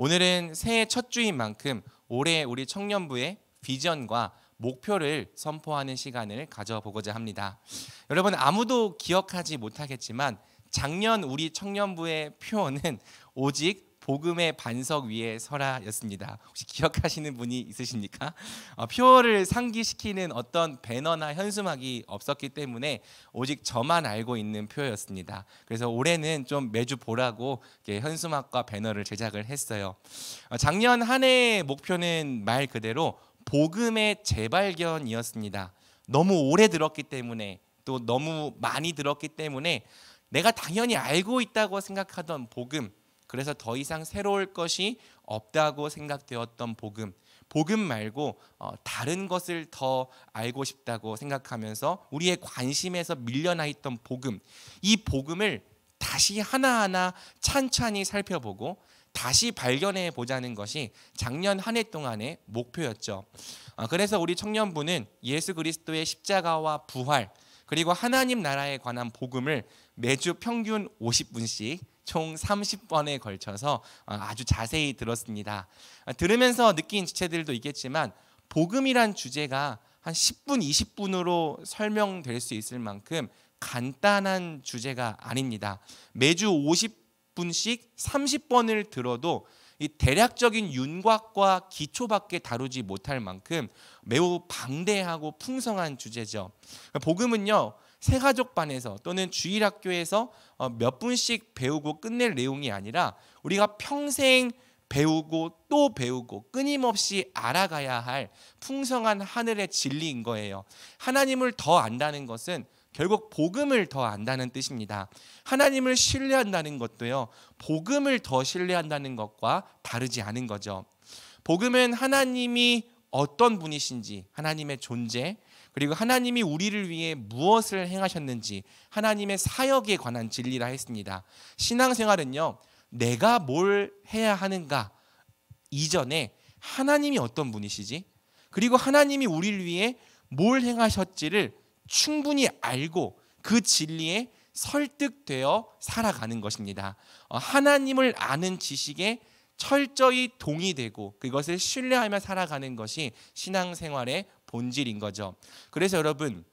오늘은 새해 첫 주인 만큼 올해 우리 청년부의 비전과 목표를 선포하는 시간을 가져보고자 합니다. 여러분, 아무도 기억하지 못하겠지만 작년 우리 청년부의 표어는 오직 복음의 반석 위에 서라였습니다. 혹시 기억하시는 분이 있으십니까? 표어를 상기시키는 어떤 배너나 현수막이 없었기 때문에 오직 저만 알고 있는 표어였습니다. 그래서 올해는 좀 매주 보라고 현수막과 배너를 제작을 했어요. 작년 한 해의 목표는 말 그대로 복음의 재발견이었습니다. 너무 오래 들었기 때문에, 또 너무 많이 들었기 때문에 내가 당연히 알고 있다고 생각하던 복음, 그래서 더 이상 새로울 것이 없다고 생각되었던 복음 말고 다른 것을 더 알고 싶다고 생각하면서 우리의 관심에서 밀려나 있던 복음, 이 복음을 다시 하나하나 찬찬히 살펴보고 다시 발견해 보자는 것이 작년 한 해 동안의 목표였죠. 그래서 우리 청년부는 예수 그리스도의 십자가와 부활, 그리고 하나님 나라에 관한 복음을 매주 평균 50분씩 총 30번에 걸쳐서 아주 자세히 들었습니다. 들으면서 느낀 지체들도 있겠지만 복음이란 주제가 한 10분, 20분으로 설명될 수 있을 만큼 간단한 주제가 아닙니다. 매주 50분씩 30번을 들어도 이 대략적인 윤곽과 기초밖에 다루지 못할 만큼 매우 방대하고 풍성한 주제죠. 복음은요, 새가족반에서 또는 주일학교에서 몇 분씩 배우고 끝낼 내용이 아니라 우리가 평생 배우고 또 배우고 끊임없이 알아가야 할 풍성한 하늘의 진리인 거예요. 하나님을 더 안다는 것은 결국 복음을 더 안다는 뜻입니다. 하나님을 신뢰한다는 것도요, 복음을 더 신뢰한다는 것과 다르지 않은 거죠. 복음은 하나님이 어떤 분이신지, 하나님의 존재, 그리고 하나님이 우리를 위해 무엇을 행하셨는지, 하나님의 사역에 관한 진리라 했습니다. 신앙생활은요, 내가 뭘 해야 하는가 이전에 하나님이 어떤 분이시지, 그리고 하나님이 우리를 위해 뭘 행하셨지를 충분히 알고 그 진리에 설득되어 살아가는 것입니다. 하나님을 아는 지식에 철저히 동의되고 그것을 신뢰하며 살아가는 것이 신앙생활의 본질인 거죠. 그래서 여러분,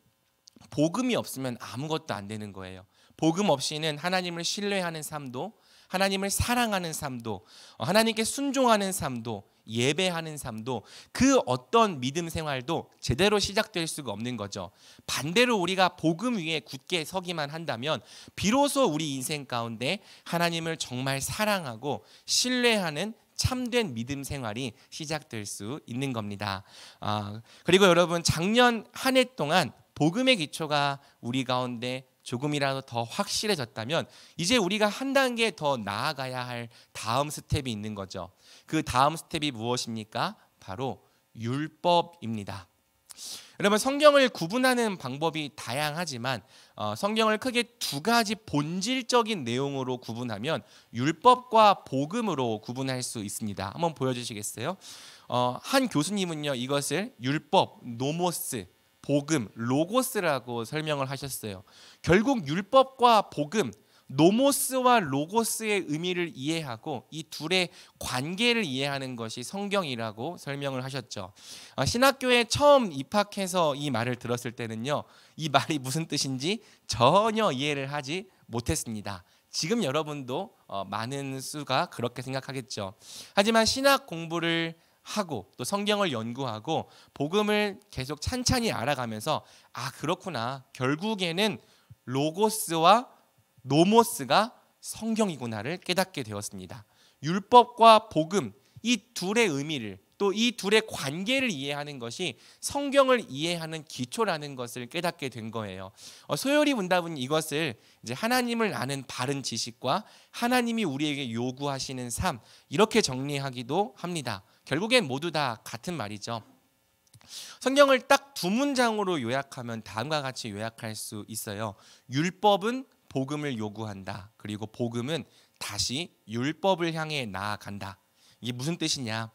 복음이 없으면 아무것도 안 되는 거예요. 복음 없이는 하나님을 신뢰하는 삶도, 하나님을 사랑하는 삶도, 하나님께 순종하는 삶도, 예배하는 삶도, 그 어떤 믿음 생활도 제대로 시작될 수가 없는 거죠. 반대로 우리가 복음 위에 굳게 서기만 한다면 비로소 우리 인생 가운데 하나님을 정말 사랑하고 신뢰하는 참된 믿음 생활이 시작될 수 있는 겁니다. 그리고 여러분, 작년 한 해 동안 복음의 기초가 우리 가운데 조금이라도 더 확실해졌다면 이제 우리가 한 단계 더 나아가야 할 다음 스텝이 있는 거죠. 그 다음 스텝이 무엇입니까? 바로 율법입니다. 여러분, 성경을 구분하는 방법이 다양하지만 성경을 크게 두 가지 본질적인 내용으로 구분하면 율법과 복음으로 구분할 수 있습니다. 한번 보여주시겠어요? 한 교수님은요, 이것을 율법, 노모스, 복음, 로고스라고 설명을 하셨어요. 결국 율법과 복음, 노모스와 로고스의 의미를 이해하고 이 둘의 관계를 이해하는 것이 성경이라고 설명을 하셨죠. 신학교에 처음 입학해서 이 말을 들었을 때는요, 이 말이 무슨 뜻인지 전혀 이해를 하지 못했습니다. 지금 여러분도 많은 수가 그렇게 생각하겠죠. 하지만 신학 공부를 하고 또 성경을 연구하고 복음을 계속 찬찬히 알아가면서 그렇구나, 결국에는 로고스와 노모스가 성경이구나를 깨닫게 되었습니다. 율법과 복음, 이 둘의 의미를, 또 이 둘의 관계를 이해하는 것이 성경을 이해하는 기초라는 것을 깨닫게 된 거예요. 소요리 문답은 이것을 이제 하나님을 아는 바른 지식과 하나님이 우리에게 요구하시는 삶, 이렇게 정리하기도 합니다. 결국엔 모두 다 같은 말이죠. 성경을 딱 두 문장으로 요약하면 다음과 같이 요약할 수 있어요. 율법은 복음을 요구한다. 그리고 복음은 다시 율법을 향해 나아간다. 이게 무슨 뜻이냐?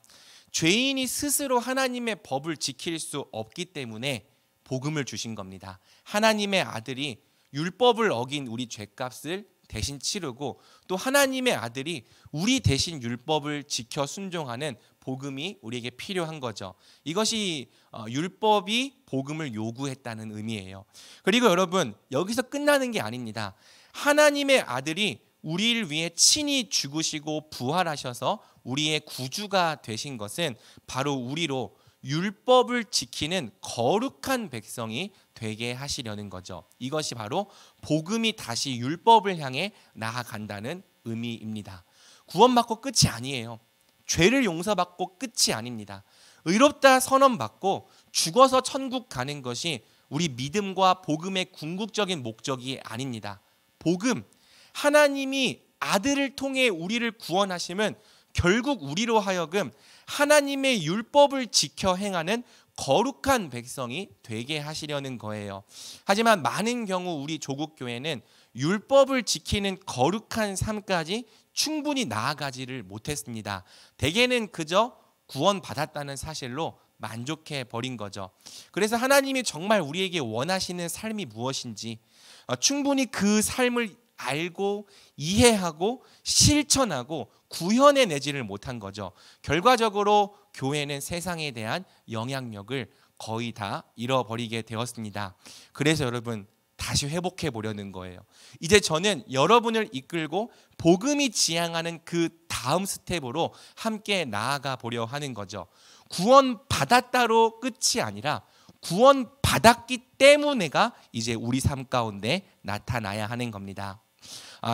죄인이 스스로 하나님의 법을 지킬 수 없기 때문에 복음을 주신 겁니다. 하나님의 아들이 율법을 어긴 우리 죄값을 대신 치르고 또 하나님의 아들이 우리 대신 율법을 지켜 순종하는 복음이 우리에게 필요한 거죠. 이것이 율법이 복음을 요구했다는 의미예요. 그리고 여러분, 여기서 끝나는 게 아닙니다. 하나님의 아들이 우리를 위해 친히 죽으시고 부활하셔서 우리의 구주가 되신 것은 바로 우리로 율법을 지키는 거룩한 백성이 되게 하시려는 거죠. 이것이 바로 복음이 다시 율법을 향해 나아간다는 의미입니다. 구원받고 끝이 아니에요. 죄를 용서받고 끝이 아닙니다. 의롭다 선언받고 죽어서 천국 가는 것이 우리 믿음과 복음의 궁극적인 목적이 아닙니다. 복음, 하나님이 아들을 통해 우리를 구원하심은 결국 우리로 하여금 하나님의 율법을 지켜 행하는 거룩한 백성이 되게 하시려는 거예요. 하지만 많은 경우 우리 조국 교회는 율법을 지키는 거룩한 삶까지 충분히 나아가지를 못했습니다. 대개는 그저 구원받았다는 사실로 만족해 버린 거죠. 그래서 하나님이 정말 우리에게 원하시는 삶이 무엇인지 충분히 그 삶을 알고 이해하고 실천하고 구현해내지를 못한 거죠. 결과적으로 교회는 세상에 대한 영향력을 거의 다 잃어버리게 되었습니다. 그래서 여러분, 다시 회복해 보려는 거예요. 이제 저는 여러분을 이끌고 복음이 지향하는 그 다음 스텝으로 함께 나아가 보려 하는 거죠. 구원받았다로 끝이 아니라 구원받았기 때문에가 이제 우리 삶 가운데 나타나야 하는 겁니다.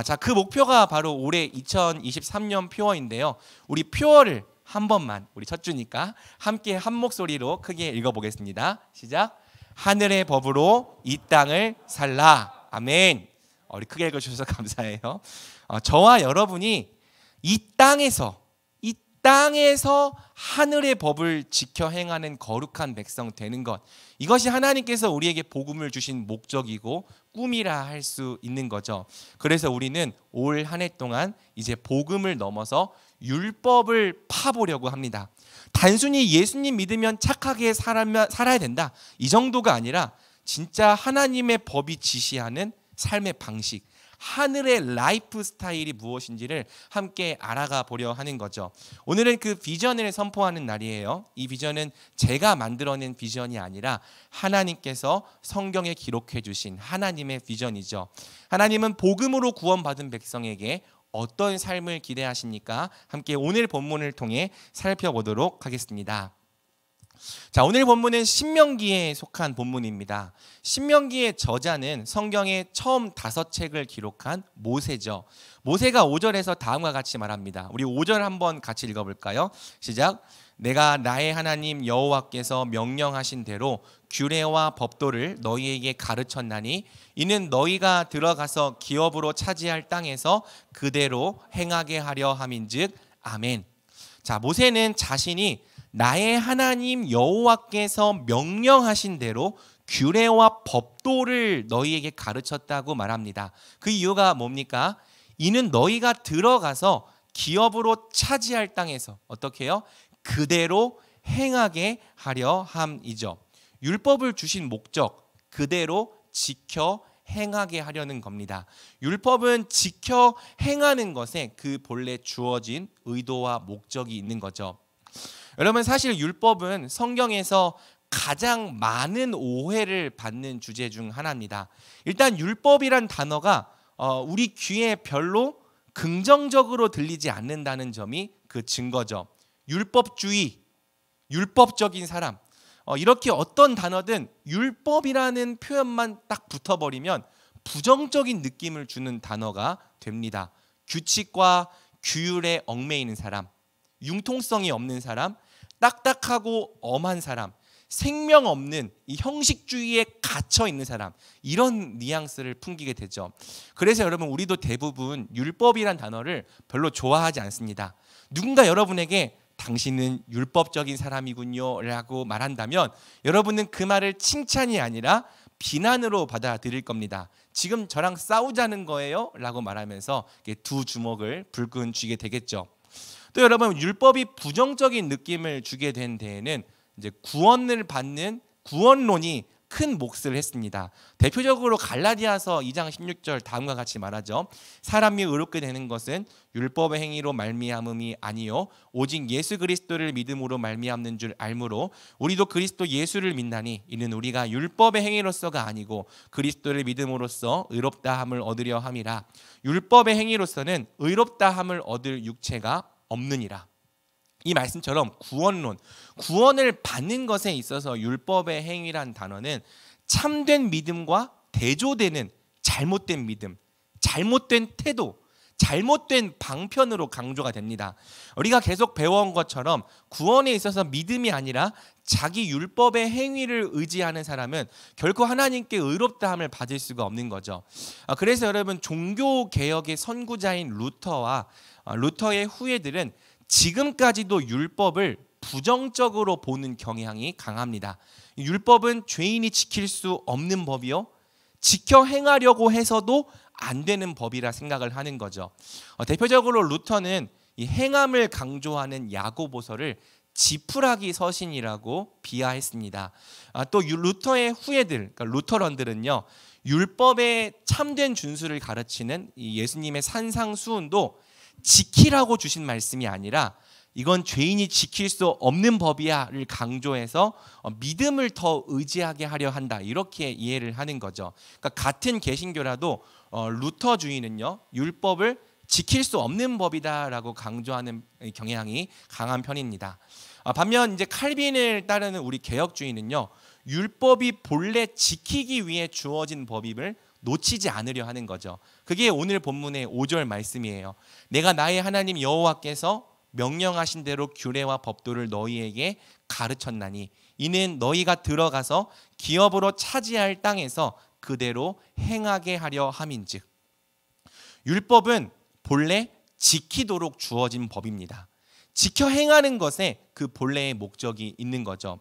자, 그 목표가 바로 올해 2023년 표어인데요. 우리 표어를 한 번만, 우리 첫 주니까 함께 한 목소리로 크게 읽어보겠습니다. 시작. 하늘의 법으로 이 땅을 살라. 아멘. 우리 크게 읽어주셔서 감사해요. 저와 여러분이 이 땅에서 하늘의 법을 지켜 행하는 거룩한 백성 되는 것, 이것이 하나님께서 우리에게 복음을 주신 목적이고 꿈이라 할 수 있는 거죠. 그래서 우리는 올 한 해 동안 이제 복음을 넘어서 율법을 파보려고 합니다. 단순히 예수님 믿으면 착하게 살아야 된다, 이 정도가 아니라 진짜 하나님의 법이 지시하는 삶의 방식, 하늘의 라이프 스타일이 무엇인지를 함께 알아가 보려 하는 거죠. 오늘은 그 비전을 선포하는 날이에요. 이 비전은 제가 만들어낸 비전이 아니라 하나님께서 성경에 기록해 주신 하나님의 비전이죠. 하나님은 복음으로 구원받은 백성에게 어떤 삶을 기대하십니까? 함께 오늘 본문을 통해 살펴보도록 하겠습니다. 자, 오늘 본문은 신명기에 속한 본문입니다. 신명기의 저자는 성경의 처음 5책을 기록한 모세죠. 모세가 5절에서 다음과 같이 말합니다. 우리 5절 한번 같이 읽어볼까요? 시작. 내가 나의 하나님 여호와께서 명령하신 대로 규례와 법도를 너희에게 가르쳤나니 이는 너희가 들어가서 기업으로 차지할 땅에서 그대로 행하게 하려 함인즉 아멘. 자, 모세는 자신이 나의 하나님 여호와께서 명령하신 대로 규례와 법도를 너희에게 가르쳤다고 말합니다. 그 이유가 뭡니까? 이는 너희가 들어가서 기업으로 차지할 땅에서 어떻게 해요? 그대로 행하게 하려 함이죠. 율법을 주신 목적, 그대로 지켜 행하게 하려는 겁니다. 율법은 지켜 행하는 것에 그 본래 주어진 의도와 목적이 있는 거죠. 여러분, 사실 율법은 성경에서 가장 많은 오해를 받는 주제 중 하나입니다. 일단 율법이란 단어가 우리 귀에 별로 긍정적으로 들리지 않는다는 점이 그 증거죠. 율법주의, 율법적인 사람, 이렇게 어떤 단어든 율법이라는 표현만 딱 붙어버리면 부정적인 느낌을 주는 단어가 됩니다. 규칙과 규율에 얽매이는 사람, 융통성이 없는 사람, 딱딱하고 엄한 사람, 생명 없는 이 형식주의에 갇혀 있는 사람, 이런 뉘앙스를 풍기게 되죠. 그래서 여러분, 우리도 대부분 율법이란 단어를 별로 좋아하지 않습니다. 누군가 여러분에게 당신은 율법적인 사람이군요 라고 말한다면 여러분은 그 말을 칭찬이 아니라 비난으로 받아들일 겁니다. 지금 저랑 싸우자는 거예요? 라고 말하면서 두 주먹을 불끈 쥐게 되겠죠. 또 여러분, 율법이 부정적인 느낌을 주게 된 데에는 이제 구원을 받는 구원론이 큰 몫을 했습니다. 대표적으로 갈라디아서 2장 16절 다음과 같이 말하죠. 사람이 의롭게 되는 것은 율법의 행위로 말미암음이 아니요 오직 예수 그리스도를 믿음으로 말미암는 줄 알므로 우리도 그리스도 예수를 믿나니 이는 우리가 율법의 행위로서가 아니고 그리스도를 믿음으로써 의롭다함을 얻으려 함이라. 율법의 행위로서는 의롭다함을 얻을 육체가 없느니라. 이 말씀처럼 구원을 받는 것에 있어서 율법의 행위란 단어는 참된 믿음과 대조되는 잘못된 믿음, 잘못된 태도, 잘못된 방편으로 강조가 됩니다. 우리가 계속 배워온 것처럼 구원에 있어서 믿음이 아니라 자기 율법의 행위를 의지하는 사람은 결코 하나님께 의롭다함을 받을 수가 없는 거죠. 그래서 여러분 종교개혁의 선구자인 루터와 루터의 후예들은 지금까지도 율법을 부정적으로 보는 경향이 강합니다. 율법은 죄인이 지킬 수 없는 법이요 지켜 행하려고 해서도 안 되는 법이라 생각을 하는 거죠. 대표적으로 루터는 이 행함을 강조하는 야고보서를 지푸라기 서신이라고 비하했습니다. 또 루터의 후예들, 그러니까 루터런들은요, 율법의 참된 준수를 가르치는 이 예수님의 산상수훈도 지키라고 주신 말씀이 아니라 이건 죄인이 지킬 수 없는 법이야를 강조해서 믿음을 더 의지하게 하려 한다, 이렇게 이해를 하는 거죠. 그러니까 같은 개신교라도 루터주의는요 율법을 지킬 수 없는 법이다라고 강조하는 경향이 강한 편입니다. 반면 이제 칼빈을 따르는 우리 개혁주의는요 율법이 본래 지키기 위해 주어진 법임을 놓치지 않으려 하는 거죠. 그게 오늘 본문의 5절 말씀이에요. 내가 나의 하나님 여호와께서 명령하신 대로 규례와 법도를 너희에게 가르쳤나니 이는 너희가 들어가서 기업으로 차지할 땅에서 그대로 행하게 하려 함인즉. 율법은 본래 지키도록 주어진 법입니다. 지켜 행하는 것에 그 본래의 목적이 있는 거죠.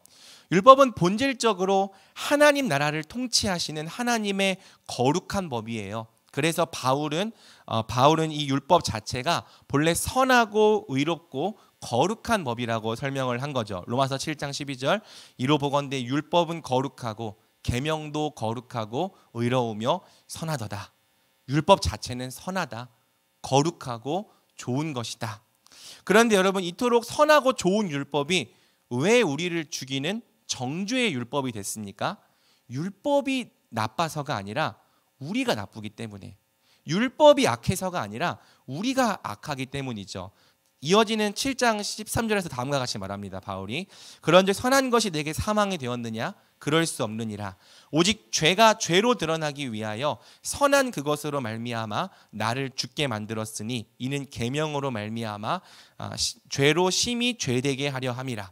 율법은 본질적으로 하나님 나라를 통치하시는 하나님의 거룩한 법이에요. 그래서 바울은 이 율법 자체가 본래 선하고 의롭고 거룩한 법이라고 설명을 한 거죠. 로마서 7장 12절 이로 보건대 율법은 거룩하고 계명도 거룩하고 의로우며 선하도다. 율법 자체는 선하다, 거룩하고 좋은 것이다. 그런데 여러분 이토록 선하고 좋은 율법이 왜 우리를 죽이는 정죄의 율법이 됐습니까? 율법이 나빠서가 아니라 우리가 나쁘기 때문에, 율법이 악해서가 아니라 우리가 악하기 때문이죠. 이어지는 7장 13절에서 다음과 같이 말합니다. 바울이 그런즉 선한 것이 내게 사망이 되었느냐? 그럴 수 없느니라. 오직 죄가 죄로 드러나기 위하여 선한 그것으로 말미암아 나를 죽게 만들었으니 이는 계명으로 말미암아 죄로 심히 죄되게 하려 함이라.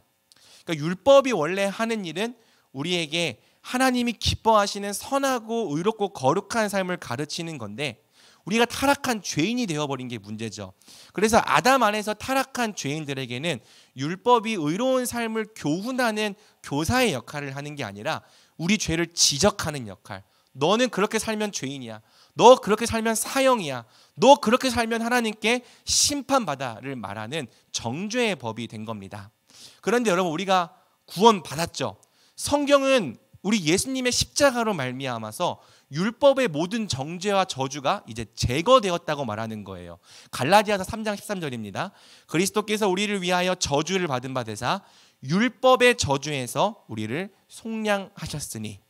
그러니까 율법이 원래 하는 일은 우리에게 하나님이 기뻐하시는 선하고 의롭고 거룩한 삶을 가르치는 건데 우리가 타락한 죄인이 되어버린 게 문제죠. 그래서 아담 안에서 타락한 죄인들에게는 율법이 의로운 삶을 교훈하는 교사의 역할을 하는 게 아니라 우리 죄를 지적하는 역할. 너는 그렇게 살면 죄인이야. 너 그렇게 살면 사형이야. 너 그렇게 살면 하나님께 심판받아를 말하는 정죄의 법이 된 겁니다. 그런데 여러분 우리가 구원받았죠. 성경은 우리 예수님의 십자가로 말미암아서 율법의 모든 정죄와 저주가 이제 제거되었다고 말하는 거예요. 갈라디아서 3장 13절입니다. 그리스도께서 우리를 위하여 저주를 받은 바 되사 율법의 저주에서 우리를 속량하셨으니.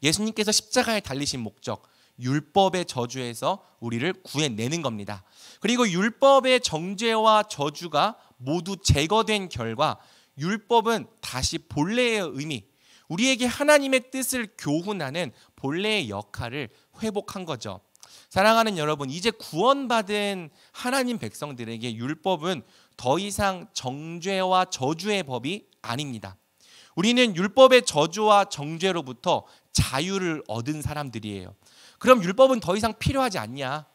예수님께서 십자가에 달리신 목적, 율법의 저주에서 우리를 구해내는 겁니다. 그리고 율법의 정죄와 저주가 모두 제거된 결과 율법은 다시 본래의 의미, 우리에게 하나님의 뜻을 교훈하는 본래의 역할을 회복한 거죠. 사랑하는 여러분, 이제 구원받은 하나님 백성들에게 율법은 더 이상 정죄와 저주의 법이 아닙니다. 우리는 율법의 저주와 정죄로부터 자유를 얻은 사람들이에요. 그럼 율법은 더 이상 필요하지 않냐?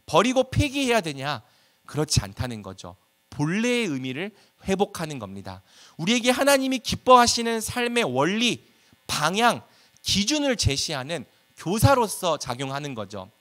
버리고 폐기해야 되냐? 그렇지 않다는 거죠. 본래의 의미를 회복하는 겁니다. 우리에게 하나님이 기뻐하시는 삶의 원리, 방향, 기준을 제시하는 교사로서 작용하는 거죠.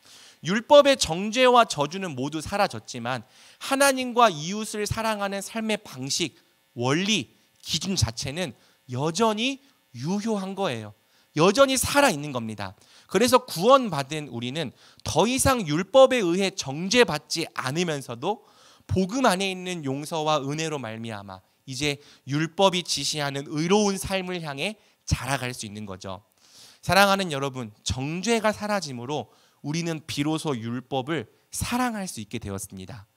율법의 정죄와 저주는 모두 사라졌지만 하나님과 이웃을 사랑하는 삶의 방식, 원리, 기준 자체는 여전히 유효한 거예요. 여전히 살아있는 겁니다. 그래서 구원받은 우리는 더 이상 율법에 의해 정죄받지 않으면서도 복음 안에 있는 용서와 은혜로 말미암아 이제 율법이 지시하는 의로운 삶을 향해 자라갈 수 있는 거죠. 사랑하는 여러분, 정죄가 사라짐으로 우리는 비로소 율법을 사랑할 수 있게 되었습니다.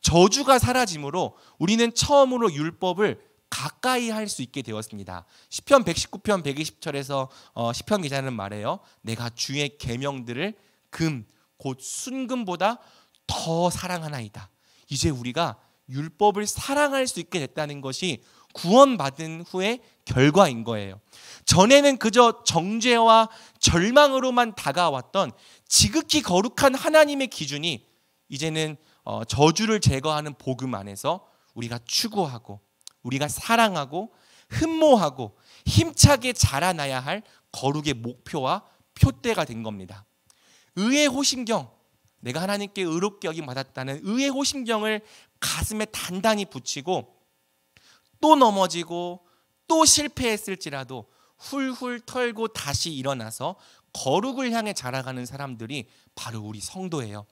저주가 사라짐으로 우리는 처음으로 율법을 가까이 할 수 있게 되었습니다. 시편 119편 120절에서 시편 기자는 말해요. 내가 주의 계명들을 곧 순금보다 더 사랑하나이다. 이제 우리가 율법을 사랑할 수 있게 됐다는 것이 구원받은 후의 결과인 거예요. 전에는 그저 정죄와 절망으로만 다가왔던 지극히 거룩한 하나님의 기준이 이제는 저주를 제거하는 복음 안에서 우리가 추구하고 우리가 사랑하고 흠모하고 힘차게 자라나야 할 거룩의 목표와 표대가 된 겁니다. 의의 호심경, 내가 하나님께 의롭게 여김 받았다는 의의 호심경을 가슴에 단단히 붙이고 또 넘어지고 또 실패했을지라도 훌훌 털고 다시 일어나서 거룩을 향해 자라가는 사람들이 바로 우리 성도예요.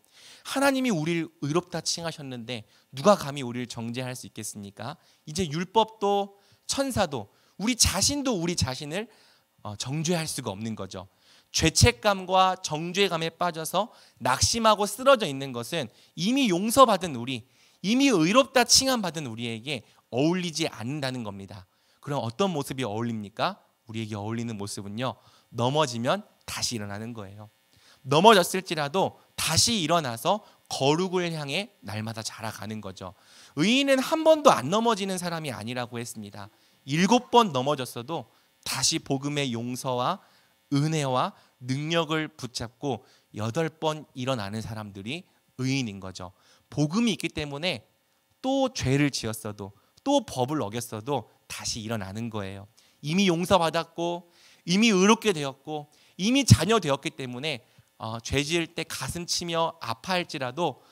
하나님이 우리를 의롭다 칭하셨는데 누가 감히 우리를 정죄할 수 있겠습니까? 이제 율법도 천사도 우리 자신도 우리 자신을 정죄할 수가 없는 거죠. 죄책감과 정죄감에 빠져서 낙심하고 쓰러져 있는 것은 이미 용서받은 우리, 이미 의롭다 칭함받은 우리에게 어울리지 않는다는 겁니다. 그럼 어떤 모습이 어울립니까? 우리에게 어울리는 모습은요, 넘어지면 다시 일어나는 거예요. 넘어졌을지라도 다시 일어나서 거룩을 향해 날마다 자라가는 거죠. 의인은 한 번도 안 넘어지는 사람이 아니라고 했습니다. 7번 넘어졌어도 다시 복음의 용서와 은혜와 능력을 붙잡고 8번 일어나는 사람들이 의인인 거죠. 복음이 있기 때문에 또 죄를 지었어도 또 법을 어겼어도 다시 일어나는 거예요. 이미 용서받았고 이미 의롭게 되었고 이미 자녀 되었기 때문에 죄 지을 때 가슴 치며 아파할지라도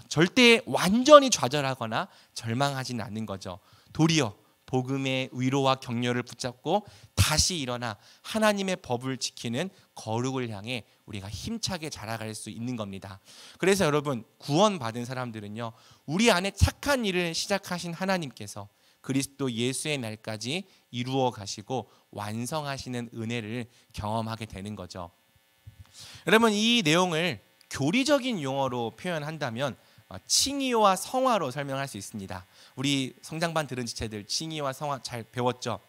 절대 완전히 좌절하거나 절망하지는 않는 거죠. 도리어 복음의 위로와 격려를 붙잡고 다시 일어나 하나님의 법을 지키는 거룩을 향해 우리가 힘차게 자라갈 수 있는 겁니다. 그래서 여러분, 구원받은 사람들은요, 우리 안에 착한 일을 시작하신 하나님께서 그리스도 예수의 날까지 이루어 가시고 완성하시는 은혜를 경험하게 되는 거죠. 여러분, 이 내용을 교리적인 용어로 표현한다면 칭의와 성화로 설명할 수 있습니다. 우리 성장반 들은 지체들 칭의와 성화 잘 배웠죠?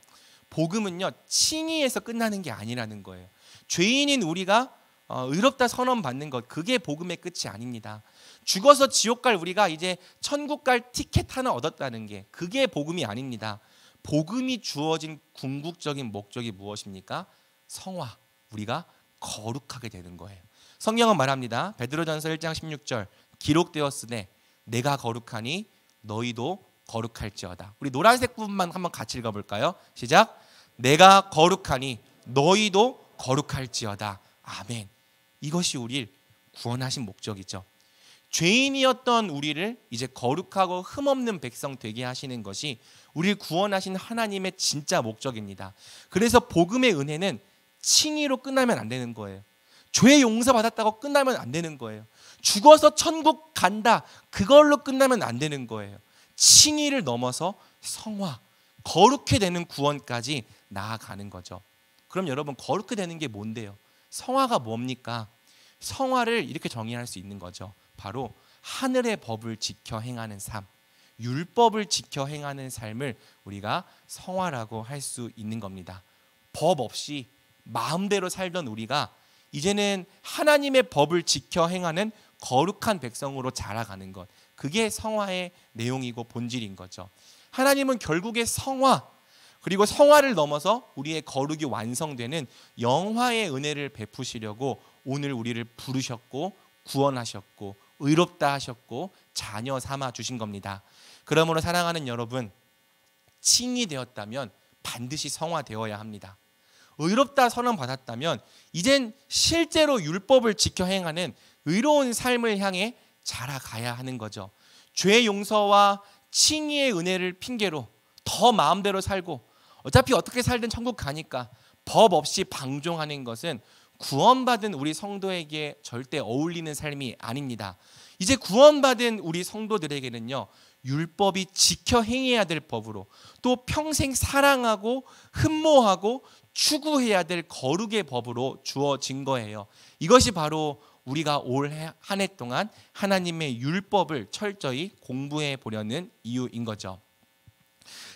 복음은요, 칭의에서 끝나는 게 아니라는 거예요. 죄인인 우리가 의롭다 선언받는 것, 그게 복음의 끝이 아닙니다. 죽어서 지옥 갈 우리가 이제 천국 갈 티켓 하나 얻었다는 게, 그게 복음이 아닙니다. 복음이 주어진 궁극적인 목적이 무엇입니까? 성화, 우리가 거룩하게 되는 거예요. 성경은 말합니다. 베드로전서 1장 16절, 기록되었으되 내가 거룩하니 너희도 거룩할지어다. 우리 노란색 부분만 한번 같이 읽어볼까요? 시작. 내가 거룩하니 너희도 거룩할지어다. 아멘. 이것이 우리를 구원하신 목적이죠. 죄인이었던 우리를 이제 거룩하고 흠없는 백성 되게 하시는 것이 우리를 구원하신 하나님의 진짜 목적입니다. 그래서 복음의 은혜는 칭의로 끝나면 안 되는 거예요. 죄 용서받았다고 끝나면 안 되는 거예요. 죽어서 천국 간다, 그걸로 끝나면 안 되는 거예요. 칭의를 넘어서 성화, 거룩해 되는 구원까지 나아가는 거죠. 그럼 여러분, 거룩해 되는 게 뭔데요? 성화가 뭡니까? 성화를 이렇게 정의할 수 있는 거죠. 바로 하늘의 법을 지켜 행하는 삶, 율법을 지켜 행하는 삶을 우리가 성화라고 할 수 있는 겁니다. 법 없이 마음대로 살던 우리가 이제는 하나님의 법을 지켜 행하는 거룩한 백성으로 자라가는 것, 그게 성화의 내용이고 본질인 거죠. 하나님은 결국에 성화, 그리고 성화를 넘어서 우리의 거룩이 완성되는 영화의 은혜를 베푸시려고 오늘 우리를 부르셨고 구원하셨고 의롭다 하셨고 자녀 삼아 주신 겁니다. 그러므로 사랑하는 여러분, 칭이 되었다면 반드시 성화되어야 합니다. 의롭다 선언받았다면 이젠 실제로 율법을 지켜 행하는 의로운 삶을 향해 자라가야 하는 거죠. 죄 용서와 칭의의 은혜를 핑계로 더 마음대로 살고 어차피 어떻게 살든 천국 가니까 법 없이 방종하는 것은 구원받은 우리 성도에게 절대 어울리는 삶이 아닙니다. 이제 구원받은 우리 성도들에게는요, 율법이 지켜 행해야 될 법으로, 또 평생 사랑하고 흠모하고 추구해야 될 거룩의 법으로 주어진 거예요. 이것이 바로 우리가 올 한 해 동안 하나님의 율법을 철저히 공부해 보려는 이유인 거죠.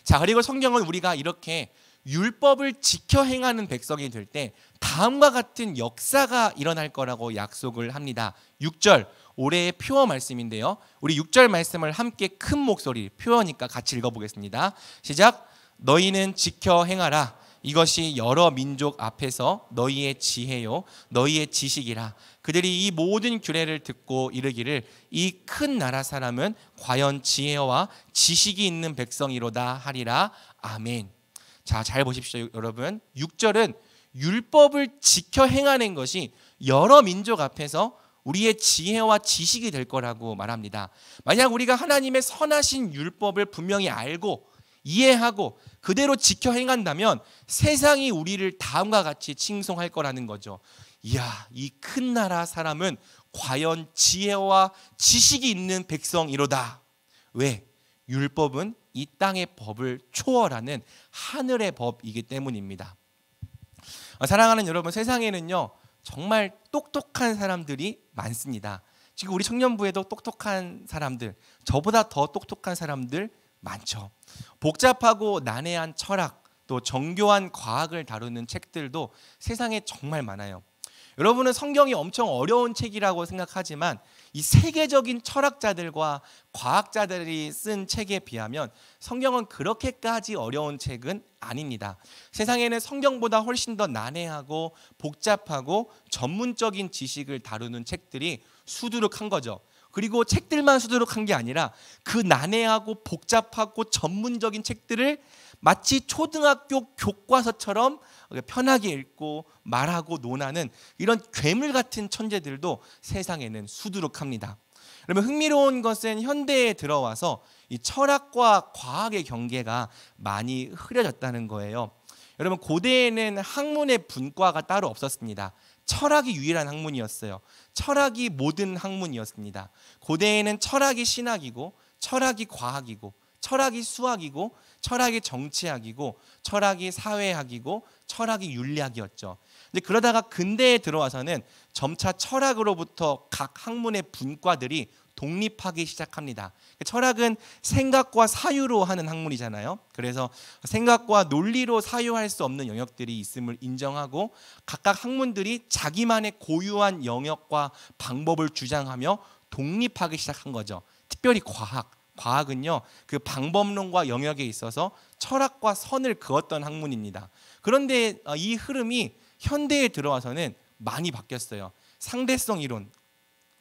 자, 그리고 성경은 우리가 이렇게 율법을 지켜 행하는 백성이 될 때 다음과 같은 역사가 일어날 거라고 약속을 합니다. 6절, 올해의 표어 말씀인데요, 우리 6절 말씀을 함께 큰 목소리, 표어니까 같이 읽어보겠습니다. 시작. 너희는 지켜 행하라. 이것이 여러 민족 앞에서 너희의 지혜요 너희의 지식이라. 그들이 이 모든 규례를 듣고 이르기를 이 큰 나라 사람은 과연 지혜와 지식이 있는 백성이로다 하리라. 아멘. 자, 잘 보십시오 여러분. 6절은 율법을 지켜 행하는 것이 여러 민족 앞에서 우리의 지혜와 지식이 될 거라고 말합니다. 만약 우리가 하나님의 선하신 율법을 분명히 알고 이해하고 그대로 지켜 행한다면 세상이 우리를 다음과 같이 칭송할 거라는 거죠. 이야, 이 큰 나라 사람은 과연 지혜와 지식이 있는 백성이로다. 왜? 율법은 이 땅의 법을 초월하는 하늘의 법이기 때문입니다. 사랑하는 여러분, 세상에는요 정말 똑똑한 사람들이 많습니다. 지금 우리 청년부에도 똑똑한 사람들, 저보다 더 똑똑한 사람들 많죠. 복잡하고 난해한 철학, 또 정교한 과학을 다루는 책들도 세상에 정말 많아요. 여러분은 성경이 엄청 어려운 책이라고 생각하지만 이 세계적인 철학자들과 과학자들이 쓴 책에 비하면 성경은 그렇게까지 어려운 책은 아닙니다. 세상에는 성경보다 훨씬 더 난해하고 복잡하고 전문적인 지식을 다루는 책들이 수두룩한 거죠. 그리고 책들만 수두룩한 게 아니라 그 난해하고 복잡하고 전문적인 책들을 마치 초등학교 교과서처럼 편하게 읽고 말하고 논하는 이런 괴물 같은 천재들도 세상에는 수두룩합니다. 그러면 흥미로운 것은 현대에 들어와서 이 철학과 과학의 경계가 많이 흐려졌다는 거예요. 여러분, 고대에는 학문의 분과가 따로 없었습니다. 철학이 유일한 학문이었어요. 철학이 모든 학문이었습니다. 고대에는 철학이 신학이고, 철학이 과학이고, 철학이 수학이고, 철학이 정치학이고, 철학이 사회학이고, 철학이 윤리학이었죠. 근데 그러다가 근대에 들어와서는 점차 철학으로부터 각 학문의 분과들이 독립하기 시작합니다. 철학은 생각과 사유로 하는 학문이잖아요. 그래서 생각과 논리로 사유할 수 없는 영역들이 있음을 인정하고 각각 학문들이 자기만의 고유한 영역과 방법을 주장하며 독립하기 시작한 거죠. 특별히 과학은요, 그 방법론과 영역에 있어서 철학과 선을 그었던 학문입니다. 그런데 이 흐름이 현대에 들어와서는 많이 바뀌었어요. 상대성 이론,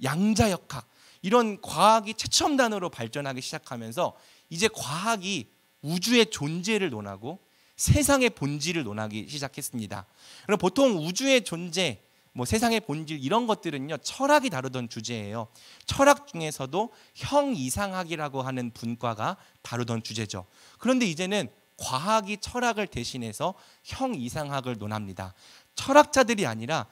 양자역학, 이런 과학이 최첨단으로 발전하기 시작하면서 이제 과학이 우주의 존재를 논하고 세상의 본질을 논하기 시작했습니다. 그럼 보통 우주의 존재, 세상의 본질 이런 것들은요 철학이 다루던 주제예요. 철학 중에서도 형이상학이라고 하는 분과가 다루던 주제죠. 그런데 이제는 과학이 철학을 대신해서 형이상학을 논합니다. 철학자들이 아니라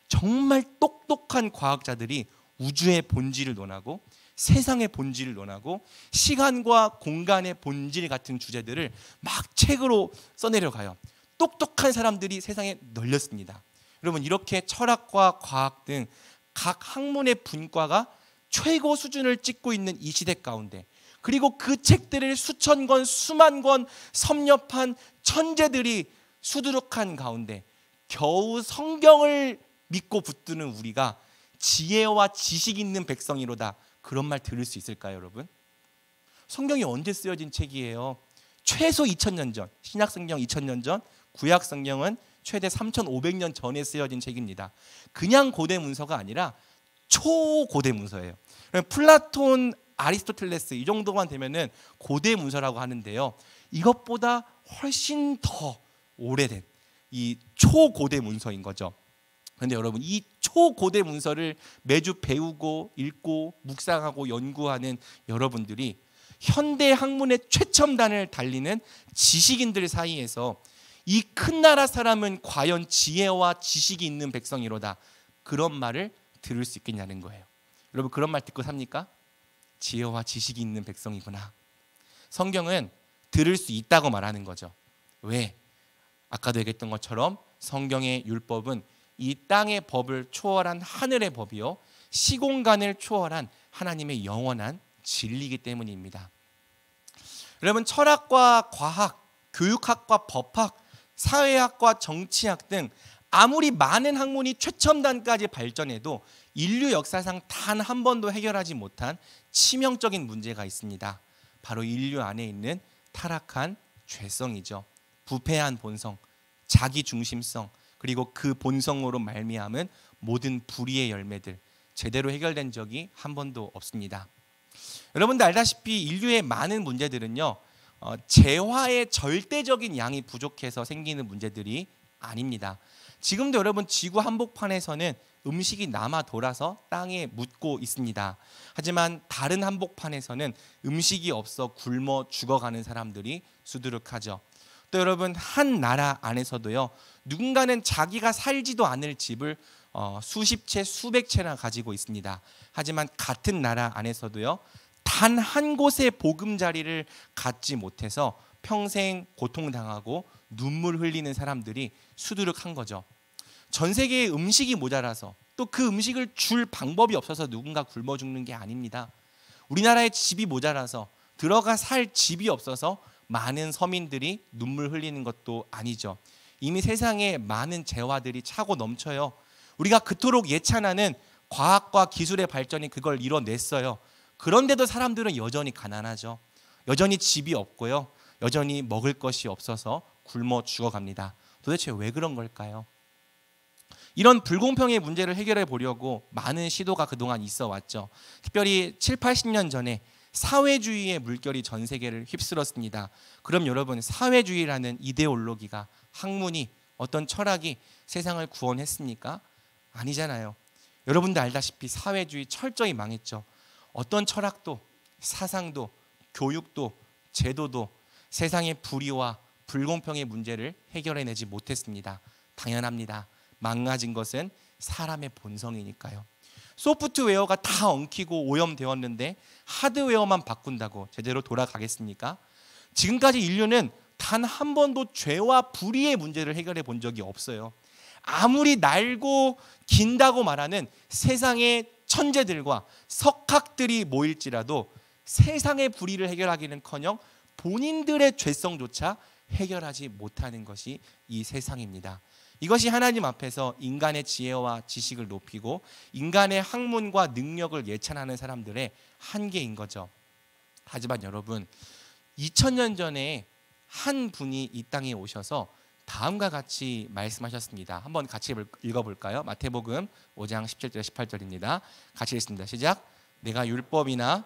정말 똑똑한 과학자들이 우주의 본질을 논하고 세상의 본질을 논하고 시간과 공간의 본질 같은 주제들을 막 책으로 써내려가요. 똑똑한 사람들이 세상에 널렸습니다. 여러분, 이렇게 철학과 과학 등 각 학문의 분과가 최고 수준을 찍고 있는 이 시대 가운데, 그리고 그 책들을 수천 권, 수만 권 섭렵한 천재들이 수두룩한 가운데 겨우 성경을 믿고 붙드는 우리가 지혜와 지식 있는 백성이로다, 그런 말 들을 수 있을까요, 여러분? 성경이 언제 쓰여진 책이에요? 최소 2000년 전, 신약성경 2000년 전, 구약성경은 최대 3500년 전에 쓰여진 책입니다. 그냥 고대 문서가 아니라 초고대 문서예요. 플라톤, 아리스토텔레스 이 정도만 되면은 고대 문서라고 하는데요, 이것보다 훨씬 더 오래된 이 초고대 문서인 거죠. 그런데 여러분, 이 초고대 문서를 매주 배우고 읽고 묵상하고 연구하는 여러분들이 현대 학문의 최첨단을 달리는 지식인들 사이에서 이 큰 나라 사람은 과연 지혜와 지식이 있는 백성이로다. 그런 말을 들을 수 있겠냐는 거예요. 여러분, 그런 말 듣고 삽니까? 지혜와 지식이 있는 백성이구나. 성경은 들을 수 있다고 말하는 거죠. 왜? 아까도 얘기했던 것처럼 성경의 율법은 이 땅의 법을 초월한 하늘의 법이요, 시공간을 초월한 하나님의 영원한 진리이기 때문입니다. 여러분, 철학과 과학, 교육학과 법학, 사회학과 정치학 등 아무리 많은 학문이 최첨단까지 발전해도 인류 역사상 단 한 번도 해결하지 못한 치명적인 문제가 있습니다. 바로 인류 안에 있는 타락한 죄성이죠. 부패한 본성, 자기 중심성, 그리고 그 본성으로 말미암은 모든 불의의 열매들, 제대로 해결된 적이 한 번도 없습니다. 여러분들 알다시피 인류의 많은 문제들은요, 재화의 절대적인 양이 부족해서 생기는 문제들이 아닙니다. 지금도 여러분, 지구 한복판에서는 음식이 남아 돌아서 땅에 묻고 있습니다. 하지만 다른 한복판에서는 음식이 없어 굶어 죽어가는 사람들이 수두룩하죠. 또 여러분, 한 나라 안에서도요, 누군가는 자기가 살지도 않을 집을 수십 채 수백 채나 가지고 있습니다. 하지만 같은 나라 안에서도요, 단 한 곳의 보금자리를 갖지 못해서 평생 고통당하고 눈물 흘리는 사람들이 수두룩한 거죠. 전 세계에 음식이 모자라서, 또 그 음식을 줄 방법이 없어서 누군가 굶어 죽는 게 아닙니다. 우리나라에 집이 모자라서, 들어가 살 집이 없어서 많은 서민들이 눈물 흘리는 것도 아니죠. 이미 세상에 많은 재화들이 차고 넘쳐요. 우리가 그토록 예찬하는 과학과 기술의 발전이 그걸 이뤄냈어요. 그런데도 사람들은 여전히 가난하죠. 여전히 집이 없고요, 여전히 먹을 것이 없어서 굶어 죽어갑니다. 도대체 왜 그런 걸까요? 이런 불공평의 문제를 해결해 보려고 많은 시도가 그동안 있어 왔죠. 특별히 7, 80년 전에 사회주의의 물결이 전 세계를 휩쓸었습니다. 그럼 여러분, 사회주의라는 이데올로기가, 학문이, 어떤 철학이 세상을 구원했습니까? 아니잖아요. 여러분도 알다시피 사회주의 철저히 망했죠. 어떤 철학도, 사상도, 교육도, 제도도 세상의 불의와 불공평의 문제를 해결해내지 못했습니다. 당연합니다. 망가진 것은 사람의 본성이니까요. 소프트웨어가 다 엉키고 오염되었는데 하드웨어만 바꾼다고 제대로 돌아가겠습니까? 지금까지 인류는 단 한 번도 죄와 불의의 문제를 해결해 본 적이 없어요. 아무리 날고 긴다고 말하는 세상의 천재들과 석학들이 모일지라도 세상의 불의를 해결하기는커녕 본인들의 죄성조차 해결하지 못하는 것이 이 세상입니다. 이것이 하나님 앞에서 인간의 지혜와 지식을 높이고 인간의 학문과 능력을 예찬하는 사람들의 한계인 거죠. 하지만 여러분, 2000년 전에 한 분이 이 땅에 오셔서 다음과 같이 말씀하셨습니다. 한번 같이 읽어볼까요? 마태복음 5장 17절 18절입니다. 같이 읽습니다. 시작. 내가 율법이나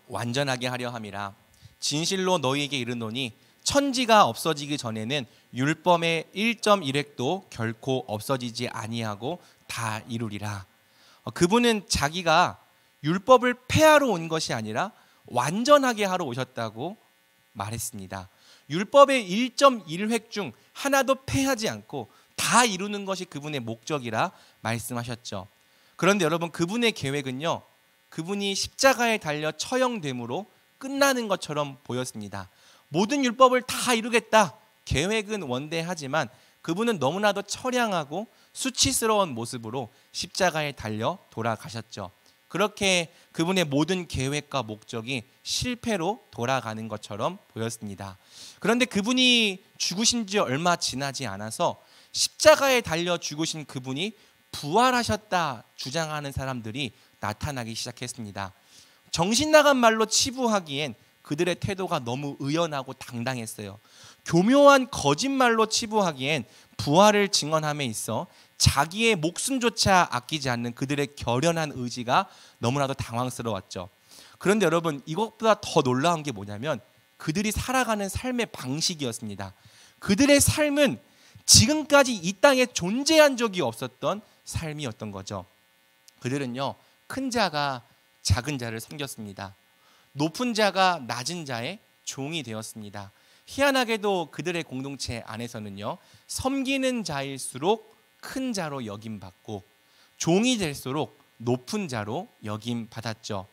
완전하게 하려 함이라. 진실로 너희에게 이르노니 천지가 없어지기 전에는 율법의 1.1획도 결코 없어지지 아니하고 다 이루리라. 그분은 자기가 율법을 폐하러 온 것이 아니라 완전하게 하러 오셨다고 말했습니다. 율법의 1.1획 중 하나도 폐하지 않고 다 이루는 것이 그분의 목적이라 말씀하셨죠. 그런데 여러분, 그분의 계획은요, 그분이 십자가에 달려 처형됨으로 끝나는 것처럼 보였습니다. 모든 율법을 다 이루겠다, 계획은 원대하지만 그분은 너무나도 처량하고 수치스러운 모습으로 십자가에 달려 돌아가셨죠. 그렇게 그분의 모든 계획과 목적이 실패로 돌아가는 것처럼 보였습니다. 그런데 그분이 죽으신 지 얼마 지나지 않아서 십자가에 달려 죽으신 그분이 부활하셨다 주장하는 사람들이 나타나기 시작했습니다. 정신 나간 말로 치부하기엔 그들의 태도가 너무 의연하고 당당했어요. 교묘한 거짓말로 치부하기엔 부활을 증언함에 있어 자기의 목숨조차 아끼지 않는 그들의 결연한 의지가 너무나도 당황스러웠죠. 그런데 여러분, 이것보다 더 놀라운 게 뭐냐면 그들이 살아가는 삶의 방식이었습니다. 그들의 삶은 지금까지 이 땅에 존재한 적이 없었던 삶이었던 거죠. 그들은요, 큰 자가 작은 자를 섬겼습니다. 높은 자가 낮은 자의 종이 되었습니다. 희한하게도 그들의 공동체 안에서는요, 섬기는 자일수록 큰 자로 여김받고 종이 될수록 높은 자로 여김받았죠.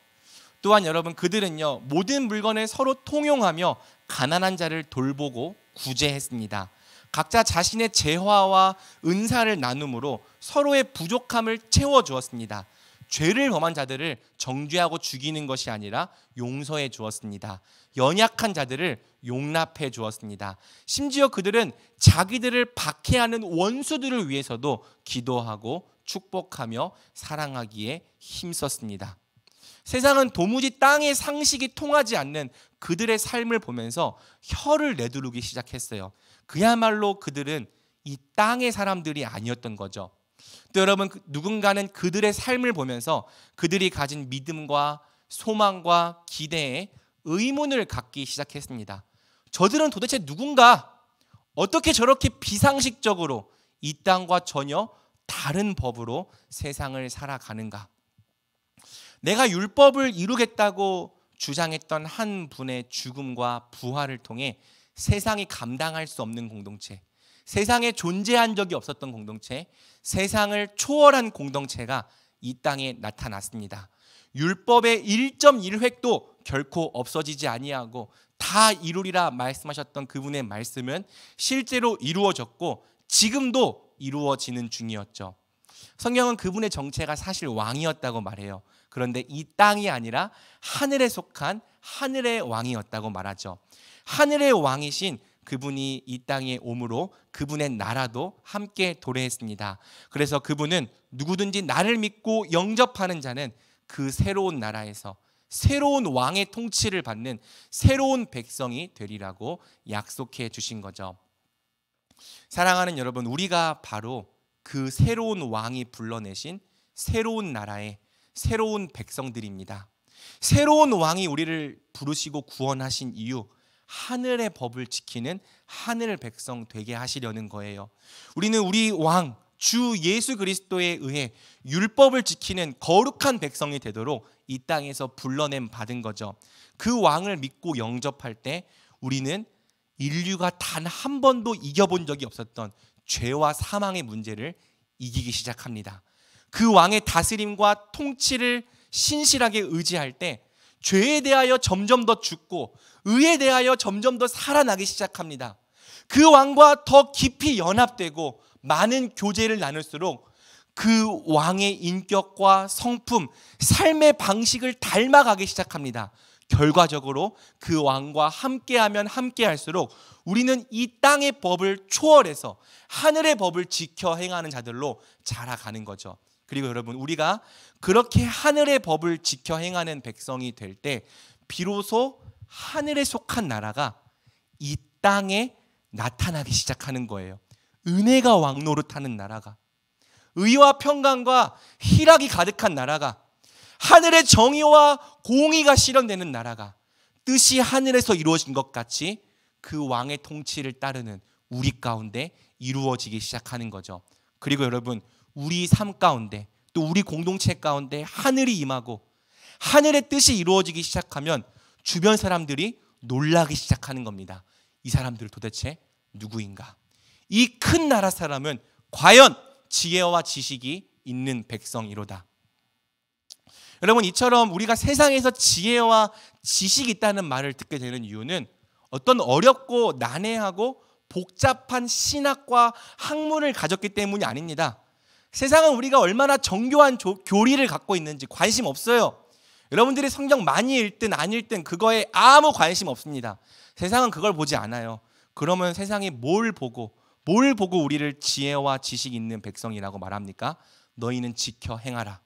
또한 여러분, 그들은요, 모든 물건을 서로 통용하며 가난한 자를 돌보고 구제했습니다. 각자 자신의 재화와 은사를 나눔으로 서로의 부족함을 채워주었습니다. 죄를 범한 자들을 정죄하고 죽이는 것이 아니라 용서해 주었습니다. 연약한 자들을 용납해 주었습니다. 심지어 그들은 자기들을 박해하는 원수들을 위해서도 기도하고 축복하며 사랑하기에 힘썼습니다. 세상은 도무지 땅의 상식이 통하지 않는 그들의 삶을 보면서 혀를 내두르기 시작했어요. 그야말로 그들은 이 땅의 사람들이 아니었던 거죠. 또 여러분, 누군가는 그들의 삶을 보면서 그들이 가진 믿음과 소망과 기대에 의문을 갖기 시작했습니다. 저들은 도대체 누군가? 어떻게 저렇게 비상식적으로 이 땅과 전혀 다른 법으로 세상을 살아가는가? 내가 율법을 이루겠다고 주장했던 한 분의 죽음과 부활을 통해 세상이 감당할 수 없는 공동체, 세상에 존재한 적이 없었던 공동체, 세상을 초월한 공동체가 이 땅에 나타났습니다. 율법의 1.1획도 결코 없어지지 아니하고 다 이루리라 말씀하셨던 그분의 말씀은 실제로 이루어졌고 지금도 이루어지는 중이었죠. 성경은 그분의 정체가 사실 왕이었다고 말해요. 그런데 이 땅이 아니라 하늘에 속한 하늘의 왕이었다고 말하죠. 하늘의 왕이신 그분이 이 땅에 오므로 그분의 나라도 함께 도래했습니다. 그래서 그분은 누구든지 나를 믿고 영접하는 자는 그 새로운 나라에서 새로운 왕의 통치를 받는 새로운 백성이 되리라고 약속해 주신 거죠. 사랑하는 여러분, 우리가 바로 그 새로운 왕이 불러내신 새로운 나라의 새로운 백성들입니다. 새로운 왕이 우리를 부르시고 구원하신 이유, 하늘의 법을 지키는 하늘 백성 되게 하시려는 거예요. 우리는 우리 왕 주 예수 그리스도에 의해 율법을 지키는 거룩한 백성이 되도록 이 땅에서 불러냄 받은 거죠. 그 왕을 믿고 영접할 때 우리는 인류가 단 한 번도 이겨본 적이 없었던 죄와 사망의 문제를 이기기 시작합니다. 그 왕의 다스림과 통치를 신실하게 의지할 때 죄에 대하여 점점 더 죽고 의에 대하여 점점 더 살아나기 시작합니다. 그 왕과 더 깊이 연합되고 많은 교제를 나눌수록 그 왕의 인격과 성품, 삶의 방식을 닮아가기 시작합니다. 결과적으로 그 왕과 함께하면 함께할수록 우리는 이 땅의 법을 초월해서 하늘의 법을 지켜 행하는 자들로 자라가는 거죠. 그리고 여러분, 우리가 그렇게 하늘의 법을 지켜 행하는 백성이 될 때 비로소 하늘에 속한 나라가 이 땅에 나타나기 시작하는 거예요. 은혜가 왕노릇하는 나라가, 의와 평강과 희락이 가득한 나라가, 하늘의 정의와 공의가 실현되는 나라가 뜻이 하늘에서 이루어진 것 같이 그 왕의 통치를 따르는 우리 가운데 이루어지기 시작하는 거죠. 그리고 여러분, 우리 삶 가운데 또 우리 공동체 가운데 하늘이 임하고 하늘의 뜻이 이루어지기 시작하면 주변 사람들이 놀라기 시작하는 겁니다. 이 사람들 도대체 누구인가? 이 큰 나라 사람은 과연 지혜와 지식이 있는 백성이로다. 여러분, 이처럼 우리가 세상에서 지혜와 지식이 있다는 말을 듣게 되는 이유는 어떤 어렵고 난해하고 복잡한 신학과 학문을 가졌기 때문이 아닙니다. 세상은 우리가 얼마나 정교한 교리를 갖고 있는지 관심 없어요. 여러분들이 성경 많이 읽든 안 읽든 그거에 아무 관심 없습니다. 세상은 그걸 보지 않아요. 그러면 세상이 뭘 보고 우리를 지혜와 지식 있는 백성이라고 말합니까? 너희는 지켜 행하라.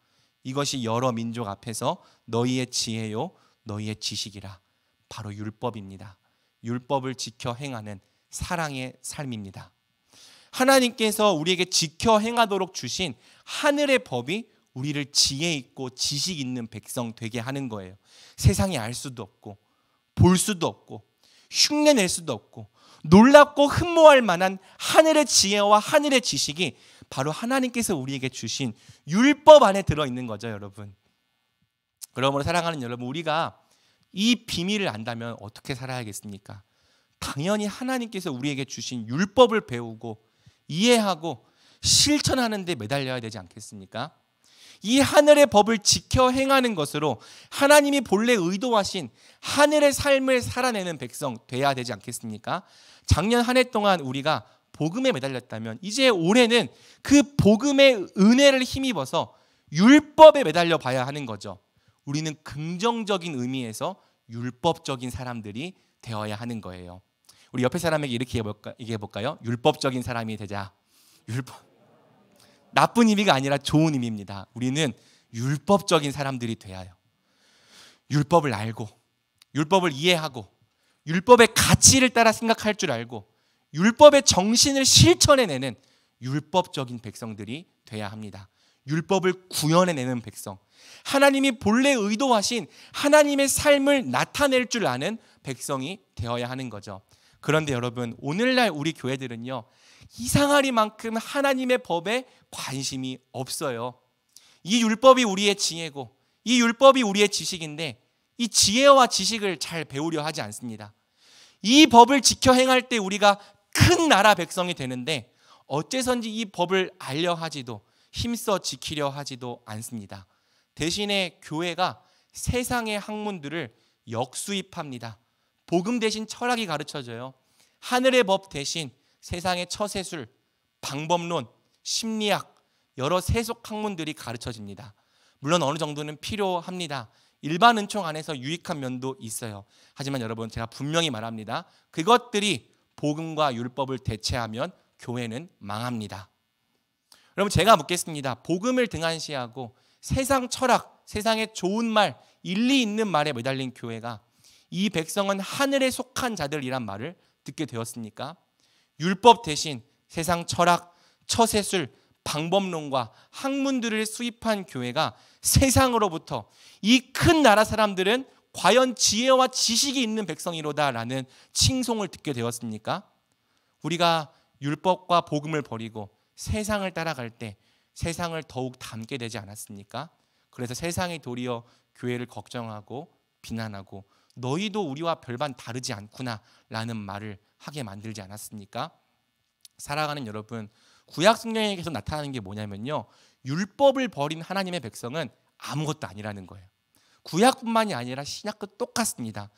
이것이 여러 민족 앞에서 너희의 지혜요 너희의 지식이라. 바로 율법입니다. 율법을 지켜 행하는 사랑의 삶입니다. 하나님께서 우리에게 지켜 행하도록 주신 하늘의 법이 우리를 지혜 있고 지식 있는 백성 되게 하는 거예요. 세상이 알 수도 없고 볼 수도 없고 흉내낼 수도 없고 놀랍고 흠모할 만한 하늘의 지혜와 하늘의 지식이 바로 하나님께서 우리에게 주신 율법 안에 들어있는 거죠, 여러분. 그러므로 사랑하는 여러분, 우리가 이 비밀을 안다면 어떻게 살아야겠습니까? 당연히 하나님께서 우리에게 주신 율법을 배우고 이해하고 실천하는 데 매달려야 되지 않겠습니까? 이 하늘의 법을 지켜 행하는 것으로 하나님이 본래 의도하신 하늘의 삶을 살아내는 백성 돼야 되지 않겠습니까? 작년 한 해 동안 우리가 복음에 매달렸다면 이제 올해는 그 복음의 은혜를 힘입어서 율법에 매달려 봐야 하는 거죠. 우리는 긍정적인 의미에서 율법적인 사람들이 되어야 하는 거예요. 우리 옆에 사람에게 이렇게 얘기해 볼까요? 율법적인 사람이 되자. 율법. 나쁜 의미가 아니라 좋은 의미입니다. 우리는 율법적인 사람들이 돼야 해요. 율법을 알고, 율법을 이해하고, 율법의 가치를 따라 생각할 줄 알고, 율법의 정신을 실천해내는 율법적인 백성들이 돼야 합니다. 율법을 구현해내는 백성, 하나님이 본래 의도하신 하나님의 삶을 나타낼 줄 아는 백성이 되어야 하는 거죠. 그런데 여러분, 오늘날 우리 교회들은요, 이상하리만큼 하나님의 법에 관심이 없어요. 이 율법이 우리의 지혜고 이 율법이 우리의 지식인데 이 지혜와 지식을 잘 배우려 하지 않습니다. 이 법을 지켜 행할 때 우리가 큰 나라 백성이 되는데 어째선지 이 법을 알려 하지도 힘써 지키려 하지도 않습니다. 대신에 교회가 세상의 학문들을 역수입합니다. 복음 대신 철학이 가르쳐져요. 하늘의 법 대신 세상의 처세술, 방법론, 심리학, 여러 세속 학문들이 가르쳐집니다. 물론 어느 정도는 필요합니다. 일반 은총 안에서 유익한 면도 있어요. 하지만 여러분, 제가 분명히 말합니다. 그것들이 복음과 율법을 대체하면 교회는 망합니다. 여러분, 제가 묻겠습니다. 복음을 등한시하고 세상 철학, 세상의 좋은 말, 일리 있는 말에 매달린 교회가 이 백성은 하늘에 속한 자들이란 말을 듣게 되었습니까? 율법 대신 세상 철학, 처세술, 방법론과 학문들을 수입한 교회가 세상으로부터 이 큰 나라 사람들은 과연 지혜와 지식이 있는 백성이로다라는 칭송을 듣게 되었습니까? 우리가 율법과 복음을 버리고 세상을 따라갈 때 세상을 더욱 닮게 되지 않았습니까? 그래서 세상이 도리어 교회를 걱정하고 비난하고 너희도 우리와 별반 다르지 않구나 라는 말을 하게 만들지 않았습니까? 살아가는 여러분, 구약 성경에서 나타나는 게 뭐냐면요, 율법을 버린 하나님의 백성은 아무것도 아니라는 거예요. 구약뿐만이 아니라 신약도 똑같습니다.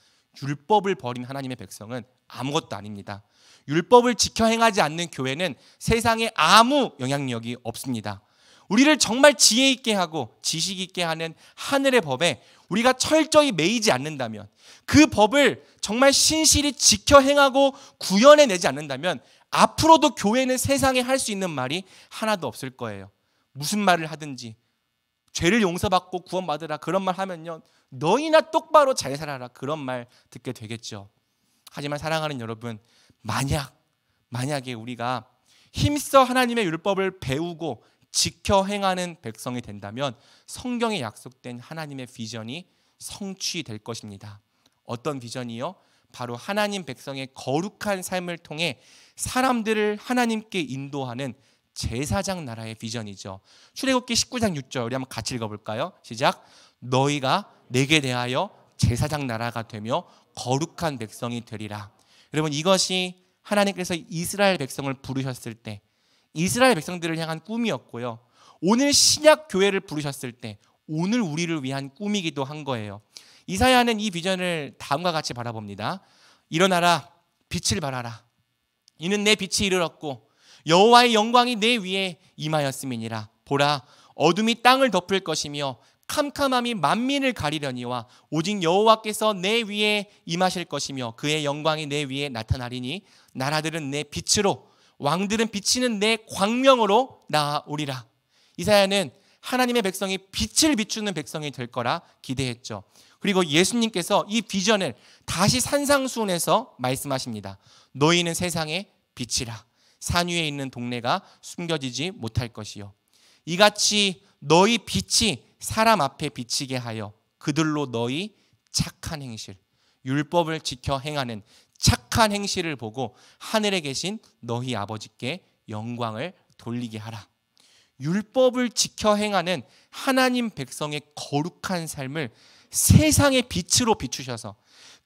율법을 버린 하나님의 백성은 아무것도 아닙니다. 율법을 지켜 행하지 않는 교회는 세상에 아무 영향력이 없습니다. 우리를 정말 지혜 있게 하고 지식 있게 하는 하늘의 법에 우리가 철저히 매이지 않는다면, 그 법을 정말 신실히 지켜 행하고 구현해내지 않는다면 앞으로도 교회는 세상에 할 수 있는 말이 하나도 없을 거예요. 무슨 말을 하든지 죄를 용서받고 구원받으라 그런 말 하면요, 너희나 똑바로 잘 살아라 그런 말 듣게 되겠죠. 하지만 사랑하는 여러분, 만약에 우리가 힘써 하나님의 율법을 배우고 지켜 행하는 백성이 된다면 성경에 약속된 하나님의 비전이 성취될 것입니다. 어떤 비전이요? 바로 하나님 백성의 거룩한 삶을 통해 사람들을 하나님께 인도하는 제사장 나라의 비전이죠. 출애굽기 19장 6절 우리 한번 같이 읽어볼까요? 시작. 너희가 내게 대하여 제사장 나라가 되며 거룩한 백성이 되리라. 여러분, 이것이 하나님께서 이스라엘 백성을 부르셨을 때 이스라엘 백성들을 향한 꿈이었고요, 오늘 신약 교회를 부르셨을 때 오늘 우리를 위한 꿈이기도 한 거예요. 이사야는 이 비전을 다음과 같이 바라봅니다. 일어나라, 빛을 발하라. 이는 내 빛이 이르렀고 여호와의 영광이 내 위에 임하였음이니라. 보라, 어둠이 땅을 덮을 것이며 캄캄함이 만민을 가리려니와 오직 여호와께서 내 위에 임하실 것이며 그의 영광이 내 위에 나타나리니 나라들은 내 빛으로 왕들은 비치는 내 광명으로 나아오리라. 이사야는 하나님의 백성이 빛을 비추는 백성이 될 거라 기대했죠. 그리고 예수님께서 이 비전을 다시 산상수훈에서 말씀하십니다. 너희는 세상의 빛이라. 산 위에 있는 동네가 숨겨지지 못할 것이요, 이같이 너희 빛이 사람 앞에 비치게 하여 그들로 너희 착한 행실, 율법을 지켜 행하는 착한 행실을 보고 하늘에 계신 너희 아버지께 영광을 돌리게 하라. 율법을 지켜 행하는 하나님 백성의 거룩한 삶을 세상의 빛으로 비추셔서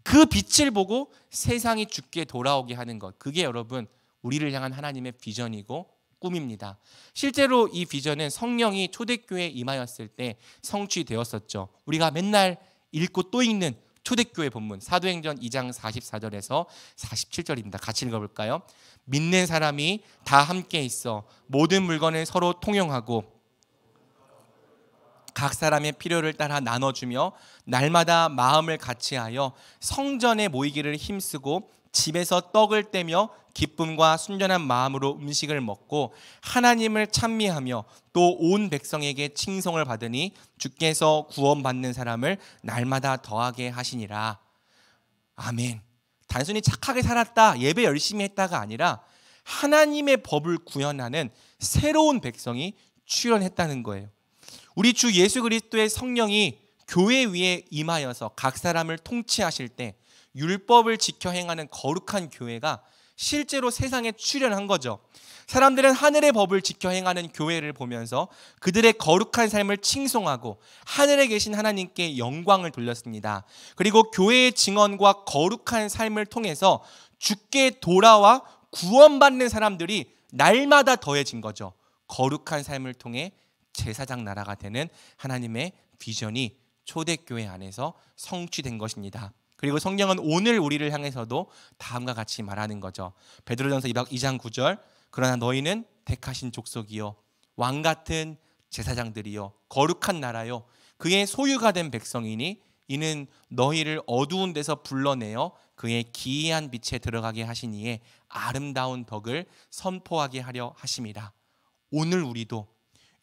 그 빛을 보고 세상이 주께 돌아오게 하는 것, 그게 여러분 우리를 향한 하나님의 비전이고 꿈입니다. 실제로 이 비전은 성령이 초대교회에 임하였을 때 성취되었었죠. 우리가 맨날 읽고 또 읽는 초대교회 본문 사도행전 2장 44절에서 47절입니다. 같이 읽어볼까요? 믿는 사람이 다 함께 있어 모든 물건을 서로 통용하고 각 사람의 필요를 따라 나눠주며 날마다 마음을 같이하여 성전에 모이기를 힘쓰고 집에서 떡을 떼며 기쁨과 순전한 마음으로 음식을 먹고 하나님을 찬미하며 또 온 백성에게 칭송을 받으니 주께서 구원받는 사람을 날마다 더하게 하시니라. 아멘. 단순히 착하게 살았다, 예배 열심히 했다가 아니라 하나님의 법을 구현하는 새로운 백성이 출현했다는 거예요. 우리 주 예수 그리스도의 성령이 교회 위에 임하여서 각 사람을 통치하실 때 율법을 지켜 행하는 거룩한 교회가 실제로 세상에 출현한 거죠. 사람들은 하늘의 법을 지켜 행하는 교회를 보면서 그들의 거룩한 삶을 칭송하고 하늘에 계신 하나님께 영광을 돌렸습니다. 그리고 교회의 증언과 거룩한 삶을 통해서 주께 돌아와 구원받는 사람들이 날마다 더해진 거죠. 거룩한 삶을 통해 제사장 나라가 되는 하나님의 비전이 초대교회 안에서 성취된 것입니다. 그리고 성경은 오늘 우리를 향해서도 다음과 같이 말하는 거죠. 베드로전서 2장 9절, 그러나 너희는 택하신 족속이요 왕 같은 제사장들이요 거룩한 나라요 그의 소유가 된 백성이니 이는 너희를 어두운 데서 불러내어 그의 기이한 빛에 들어가게 하시니에 아름다운 덕을 선포하게 하려 하심이라. 오늘 우리도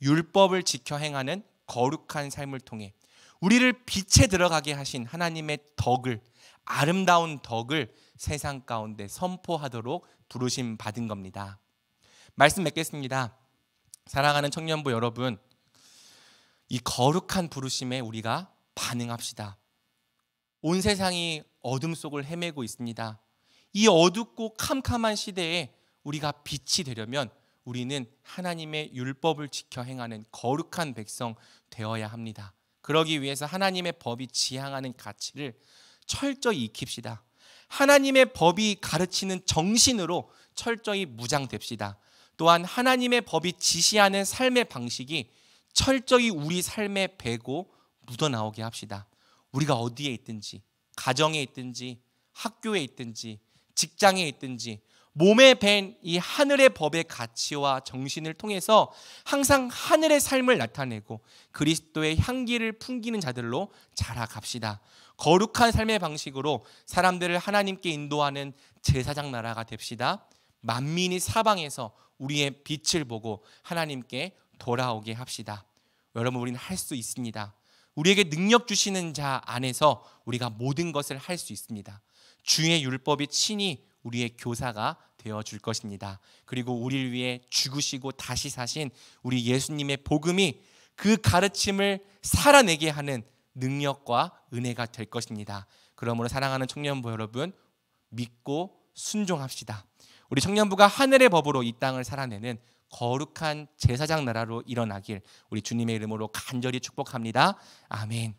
율법을 지켜 행하는 거룩한 삶을 통해 우리를 빛에 들어가게 하신 하나님의 덕을, 아름다운 덕을 세상 가운데 선포하도록 부르심 받은 겁니다. 말씀 맺겠습니다. 사랑하는 청년부 여러분, 이 거룩한 부르심에 우리가 반응합시다. 온 세상이 어둠 속을 헤매고 있습니다. 이 어둡고 캄캄한 시대에 우리가 빛이 되려면 우리는 하나님의 율법을 지켜 행하는 거룩한 백성 되어야 합니다. 그러기 위해서 하나님의 법이 지향하는 가치를 철저히 익힙시다. 하나님의 법이 가르치는 정신으로 철저히 무장됩시다. 또한 하나님의 법이 지시하는 삶의 방식이 철저히 우리 삶에 배고 묻어나오게 합시다. 우리가 어디에 있든지, 가정에 있든지, 학교에 있든지, 직장에 있든지 몸에 밴 이 하늘의 법의 가치와 정신을 통해서 항상 하늘의 삶을 나타내고 그리스도의 향기를 풍기는 자들로 자라갑시다. 거룩한 삶의 방식으로 사람들을 하나님께 인도하는 제사장 나라가 됩시다. 만민이 사방에서 우리의 빛을 보고 하나님께 돌아오게 합시다. 여러분, 우리는 할 수 있습니다. 우리에게 능력 주시는 자 안에서 우리가 모든 것을 할 수 있습니다. 주의 율법이 친히 우리의 교사가 되어줄 것입니다. 그리고 우리를 위해 죽으시고 다시 사신 우리 예수님의 복음이 그 가르침을 살아내게 하는 능력과 은혜가 될 것입니다. 그러므로 사랑하는 청년부 여러분, 믿고 순종합시다. 우리 청년부가 하늘의 법으로 이 땅을 살아내는 거룩한 제사장 나라로 일어나길 우리 주님의 이름으로 간절히 축복합니다. 아멘.